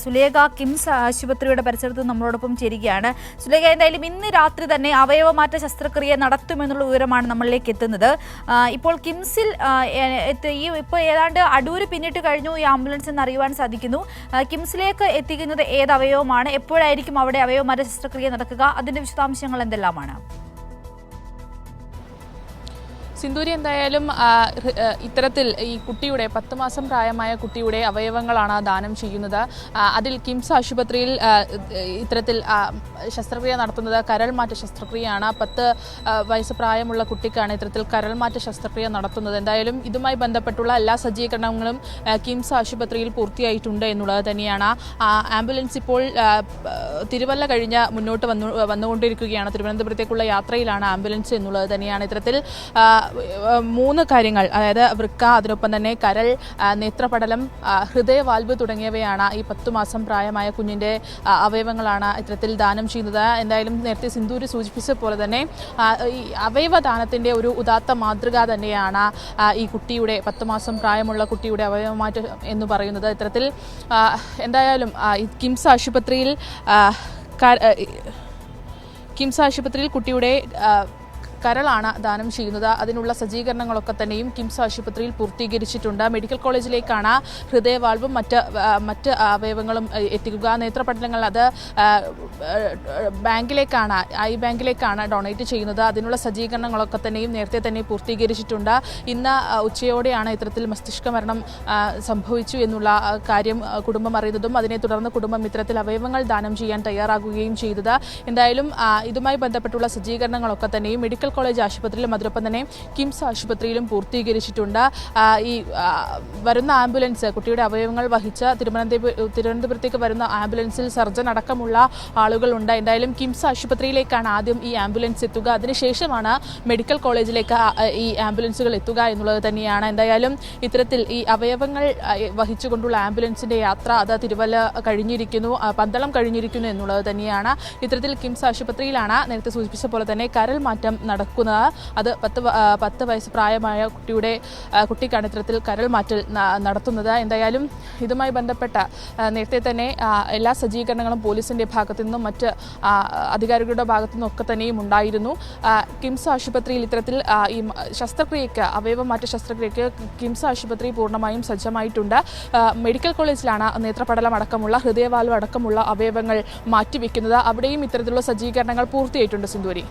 സുലേഖ കിംസ് ആശുപത്രിയുടെ പരിസരത്ത് നമ്മളോടൊപ്പം ചേരുകയാണ്. സുലേഖ, എന്തായാലും ഇന്ന് രാത്രി തന്നെ അവയവമാറ്റ ശസ്ത്രക്രിയ നടത്തുമെന്നുള്ള വിവരമാണ് നമ്മളിലേക്ക് എത്തുന്നത്. ഇപ്പോൾ കിംസിൽ ഇപ്പോൾ ഏതാണ്ട് അടൂര് പിന്നിട്ട് കഴിഞ്ഞു ഈ ആംബുലൻസ് എന്ന് അറിയുവാൻ സാധിക്കുന്നു. കിംസിലേക്ക് എത്തിക്കുന്നത് ഏത് അവയവമാണ്, എപ്പോഴായിരിക്കും അവിടെ അവയവമാറ്റ ശസ്ത്രക്രിയ നടക്കുക, അതിന്റെ വിശദാംശങ്ങൾ എന്തെല്ലാമാണ്? സിന്ദൂരി, എന്തായാലും ഇത്തരത്തിൽ ഈ കുട്ടിയുടെ 10 മാസം പ്രായമായ കുട്ടിയുടെ അവയവങ്ങളാണ് ദാനം ചെയ്യുന്നത്. അതിൽ കിംസ് ആശുപത്രിയിൽ ഇത്തരത്തിൽ ശസ്ത്രക്രിയ നടത്തുന്നത് കരൾമാറ്റ ശസ്ത്രക്രിയയാണ്. 10 വയസ്സ് പ്രായമുള്ള കുട്ടിക്കാണ് ഇത്തരത്തിൽ കരൾമാറ്റ ശസ്ത്രക്രിയ നടത്തുന്നത്. എന്തായാലും ഇതുമായി ബന്ധപ്പെട്ടുള്ള എല്ലാ സജ്ജീകരണങ്ങളും കിംസ് ആശുപത്രിയിൽ പൂർത്തിയായിട്ടുണ്ട് എന്നുള്ളത് തന്നെയാണ്. ആംബുലൻസ് ഇപ്പോൾ തിരുവല്ല കഴിഞ്ഞ് മുന്നോട്ട് വന്നുകൊണ്ടിരിക്കുകയാണ്. തിരുവനന്തപുരത്തേക്കുള്ള യാത്രയിലാണ് ആംബുലൻസ് എന്നുള്ളത് തന്നെയാണ്. ഇത്തരത്തിൽ 3 കാര്യങ്ങൾ, അതായത് വൃക്ക, അതിനൊപ്പം തന്നെ കരൾ, നേത്രപടലം, ഹൃദയവാൽവ് തുടങ്ങിയവയാണ് ഈ 10 മാസം പ്രായമായ കുഞ്ഞിൻ്റെ അവയവങ്ങളാണ് ഇത്തരത്തിൽ ദാനം ചെയ്യുന്നത്. എന്തായാലും നേരത്തെ സിന്ദൂര് സൂചിപ്പിച്ച പോലെ തന്നെ ഈ അവയവദാനത്തിൻ്റെ ഒരു ഉദാത്ത മാതൃക തന്നെയാണ് ഈ കുട്ടിയുടെ 10 മാസം പ്രായമുള്ള കുട്ടിയുടെ അവയവമാറ്റം എന്ന് പറയുന്നത്. ഇത്തരത്തിൽ എന്തായാലും കിംസ് ആശുപത്രിയിൽ കുട്ടിയുടെ കരളാണ് ദാനം ചെയ്യുന്നത്. അതിനുള്ള സജ്ജീകരണങ്ങളൊക്കെ തന്നെയും കിംസ് ആശുപത്രിയിൽ പൂർത്തീകരിച്ചിട്ടുണ്ട്. മെഡിക്കൽ കോളേജിലേക്കാണ് ഹൃദയവാൽവും മറ്റ് അവയവങ്ങളും എത്തിക്കുക. നേത്രപടലങ്ങൾ അത് ബാങ്കിലേക്കാണ് ഡൊണേറ്റ് ചെയ്യുന്നത്. അതിനുള്ള സജ്ജീകരണങ്ങളൊക്കെ തന്നെയും നേരത്തെ തന്നെ പൂർത്തീകരിച്ചിട്ടുണ്ട്. ഇന്ന് ഉച്ചയോടെയാണ് ഇത്തരത്തിൽ മസ്തിഷ്ക മരണം സംഭവിച്ചു എന്നുള്ള കാര്യം കുടുംബം അറിയുന്നതും അതിനെ തുടർന്ന് കുടുംബം ഇത്തരത്തിൽ അവയവങ്ങൾ ദാനം ചെയ്യാൻ തയ്യാറാകുകയും ചെയ്തത്. എന്തായാലും ഇതുമായി ബന്ധപ്പെട്ടുള്ള സജ്ജീകരണങ്ങളൊക്കെ തന്നെയും മെഡിക്കൽ കോളേജ് ആശുപത്രിയിലും അതിനൊപ്പം തന്നെ കിംസ് ആശുപത്രിയിലും പൂർത്തീകരിച്ചിട്ടുണ്ട്. ഈ വരുന്ന ആംബുലൻസ്, കുട്ടിയുടെ അവയവങ്ങൾ വഹിച്ച തിരുവനന്തപുരത്തേക്ക് വരുന്ന ആംബുലൻസിൽ സർജൻ അടക്കമുള്ള ആളുകളുണ്ട്. എന്തായാലും കിംസ് ആശുപത്രിയിലേക്കാണ് ആദ്യം ഈ ആംബുലൻസ് എത്തുക. അതിനുശേഷമാണ് മെഡിക്കൽ കോളേജിലേക്ക് ഈ ആംബുലൻസുകൾ എത്തുക എന്നുള്ളത് തന്നെയാണ്. എന്തായാലും ഇത്തരത്തിൽ ഈ അവയവങ്ങൾ വഹിച്ചുകൊണ്ടുള്ള ആംബുലൻസിന്റെ യാത്ര അത് തിരുവല്ല കഴിഞ്ഞിരിക്കുന്നു, പന്തളം കഴിഞ്ഞിരിക്കുന്നു എന്നുള്ളത് തന്നെയാണ്. ഇത്തരത്തിൽ കിംസ് ആശുപത്രിയിലാണ് നേരത്തെ സൂചിപ്പിച്ച പോലെ തന്നെ കരൾ മാറ്റം നടക്കുന്നത്. അത് 10 വയസ്സ് പ്രായമായ കുട്ടിക്കാണ് ഇത്തരത്തിൽ കരൾ മാറ്റൽ നടത്തുന്നത്. എന്തായാലും ഇതുമായി ബന്ധപ്പെട്ട നേരത്തെ തന്നെ എല്ലാ സജ്ജീകരണങ്ങളും പോലീസിന്റെ ഭാഗത്തു നിന്നും മറ്റ് അധികാരികളുടെ ഭാഗത്തു നിന്നും ഒക്കെ തന്നെയും ഉണ്ടായിരുന്നു. കിംസ് ആശുപത്രിയിൽ ഇത്തരത്തിൽ ഈ ശസ്ത്രക്രിയയ്ക്ക്, അവയവമാറ്റ ശസ്ത്രക്രിയയ്ക്ക് കിംസ് ആശുപത്രി പൂർണ്ണമായും സജ്ജമായിട്ടുണ്ട്. മെഡിക്കൽ കോളേജിലാണ് നേത്രപടലം അടക്കമുള്ള, ഹൃദയവാൽവ് അടക്കമുള്ള അവയവങ്ങൾ മാറ്റിവെക്കുന്നത്. അവിടെയും ഇത്തരത്തിലുള്ള സജ്ജീകരണങ്ങൾ പൂർത്തിയായിട്ടുണ്ട്. സിന്ദൂരി.